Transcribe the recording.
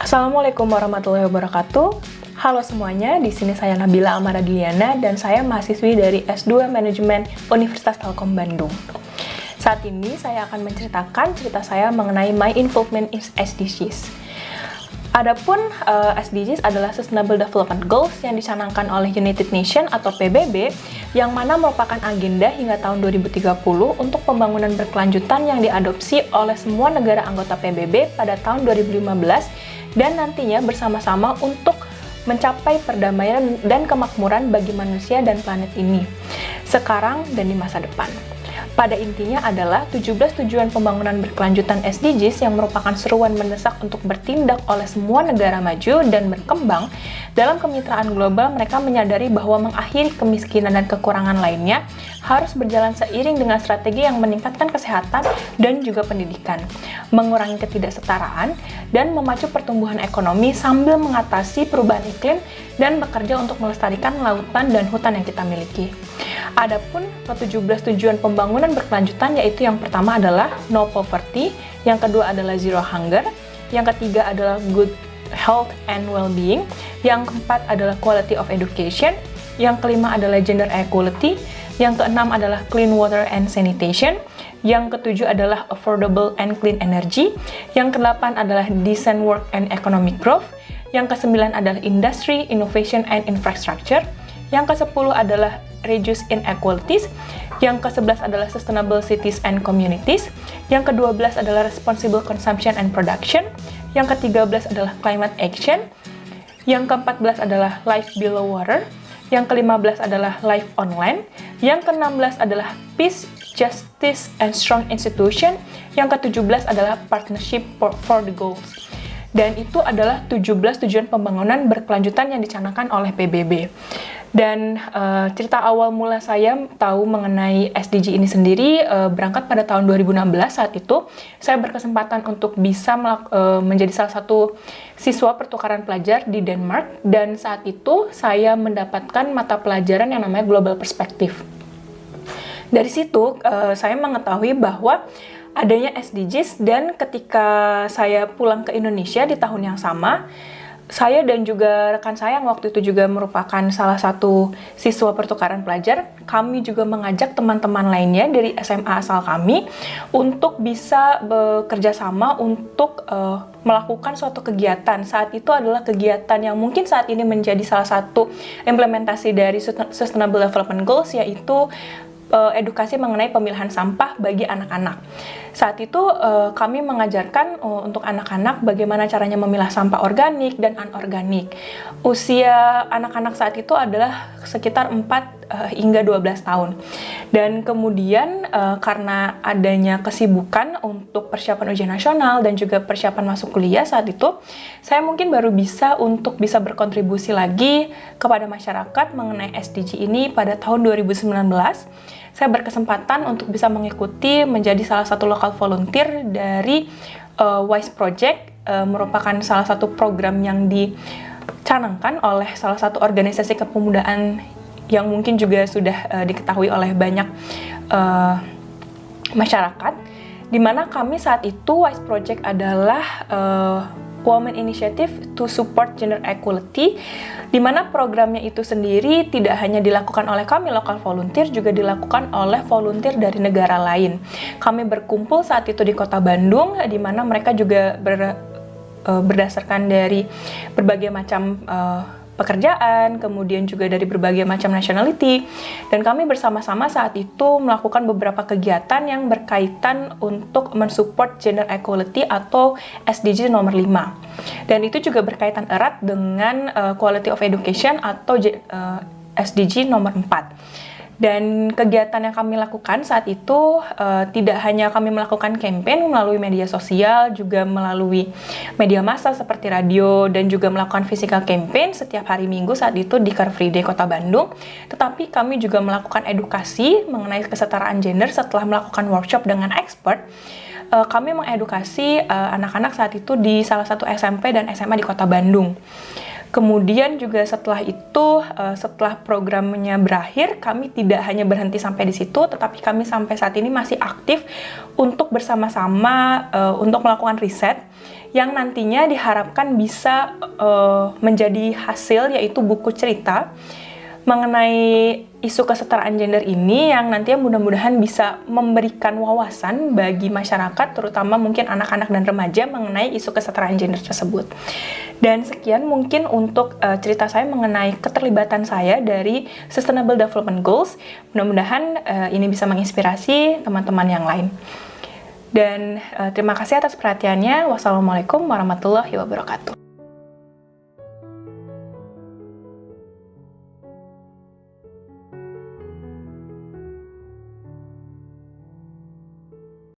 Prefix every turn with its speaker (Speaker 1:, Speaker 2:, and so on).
Speaker 1: Assalamualaikum warahmatullahi wabarakatuh. Halo semuanya, di sini saya Nabila Almaradiana dan saya mahasiswi dari S2 Manajemen Universitas Telkom Bandung. Saat ini saya akan menceritakan cerita saya mengenai my involvement in SDGs. Adapun SDGs adalah Sustainable Development Goals yang dicanangkan oleh United Nations atau PBB yang mana merupakan agenda hingga tahun 2030 untuk pembangunan berkelanjutan yang diadopsi oleh semua negara anggota PBB pada tahun 2015 dan nantinya bersama-sama untuk mencapai perdamaian dan kemakmuran bagi manusia dan planet ini sekarang dan di masa depan. Pada intinya adalah 17 tujuan pembangunan berkelanjutan SDGs yang merupakan seruan mendesak untuk bertindak oleh semua negara maju dan berkembang. Dalam kemitraan global, mereka menyadari bahwa mengakhiri kemiskinan dan kekurangan lainnya harus berjalan seiring dengan strategi yang meningkatkan kesehatan dan juga pendidikan, mengurangi ketidaksetaraan, dan memacu pertumbuhan ekonomi sambil mengatasi perubahan iklim dan bekerja untuk melestarikan lautan dan hutan yang kita miliki. Adapun ke-17 tujuan pembangunan berkelanjutan yaitu yang pertama adalah no poverty, yang kedua adalah zero hunger, yang ketiga adalah good health and well-being, yang keempat adalah quality of education, yang kelima adalah gender equality, yang keenam adalah clean water and sanitation, yang ketujuh adalah affordable and clean energy, yang kedelapan adalah decent work and economic growth, yang kesembilan adalah industry, innovation and infrastructure, yang ke-10 adalah reduce inequalities, yang ke-11 adalah sustainable cities and communities, yang ke-12 adalah responsible consumption and production, yang ke-13 adalah climate action, yang ke-14 adalah life below water, yang ke-15 adalah life on land, yang ke-16 adalah peace, justice, and strong institution, yang ke-17 adalah partnership for the goals. Dan itu adalah 17 tujuan pembangunan berkelanjutan yang dicanangkan oleh PBB. Dan cerita awal mula saya tahu mengenai SDG ini sendiri berangkat pada tahun 2016. Saat itu saya berkesempatan untuk bisa menjadi salah satu siswa pertukaran pelajar di Denmark, dan saat itu saya mendapatkan mata pelajaran yang namanya Global Perspective. Dari situ saya mengetahui bahwa adanya SDGs, dan ketika saya pulang ke Indonesia di tahun yang sama, saya dan juga rekan saya yang waktu itu juga merupakan salah satu siswa pertukaran pelajar, kami juga mengajak teman-teman lainnya dari SMA asal kami untuk bisa bekerja sama untuk melakukan suatu kegiatan. Saat itu adalah kegiatan yang mungkin saat ini menjadi salah satu implementasi dari Sustainable Development Goals, yaitu edukasi mengenai pemilihan sampah bagi anak-anak. Saat itu kami mengajarkan untuk anak-anak bagaimana caranya memilah sampah organik dan anorganik. Usia anak-anak saat itu adalah sekitar 4 hingga 12 tahun. Dan kemudian karena adanya kesibukan untuk persiapan ujian nasional dan juga persiapan masuk kuliah saat itu, saya mungkin baru bisa berkontribusi lagi kepada masyarakat mengenai SDG ini pada tahun 2019. Saya berkesempatan untuk bisa mengikuti menjadi salah satu local volunteer dari WISE Project, merupakan salah satu program yang dicanangkan oleh salah satu organisasi kepemudaan yang mungkin juga sudah diketahui oleh banyak masyarakat, di mana kami saat itu WISE Project adalah Women Initiative to Support Gender Equality, di mana programnya itu sendiri tidak hanya dilakukan oleh kami lokal volunteer, juga dilakukan oleh volunteer dari negara lain. Kami berkumpul saat itu di Kota Bandung, di mana mereka juga berdasarkan dari berbagai macam pekerjaan, kemudian juga dari berbagai macam nationality, dan kami bersama-sama saat itu melakukan beberapa kegiatan yang berkaitan untuk mensupport gender equality atau SDG nomor 5. Dan itu juga berkaitan erat dengan quality of education atau SDG nomor 4. Dan kegiatan yang kami lakukan saat itu tidak hanya kami melakukan campaign melalui media sosial, juga melalui media massa seperti radio, dan juga melakukan physical campaign setiap hari Minggu saat itu di Car Free Day Kota Bandung. Tetapi kami juga melakukan edukasi mengenai kesetaraan gender setelah melakukan workshop dengan expert. Kami mengedukasi anak-anak saat itu di salah satu SMP dan SMA di Kota Bandung. Kemudian juga setelah itu, setelah programnya berakhir, kami tidak hanya berhenti sampai di situ, tetapi kami sampai saat ini masih aktif untuk bersama-sama untuk melakukan riset yang nantinya diharapkan bisa menjadi hasil, yaitu buku cerita mengenai isu kesetaraan gender ini yang nantinya mudah-mudahan bisa memberikan wawasan bagi masyarakat, terutama mungkin anak-anak dan remaja mengenai isu kesetaraan gender tersebut. Dan sekian mungkin untuk cerita saya mengenai keterlibatan saya dari Sustainable Development Goals. Mudah-mudahan ini bisa menginspirasi teman-teman yang lain. Dan terima kasih atas perhatiannya. Wassalamualaikum warahmatullahi wabarakatuh.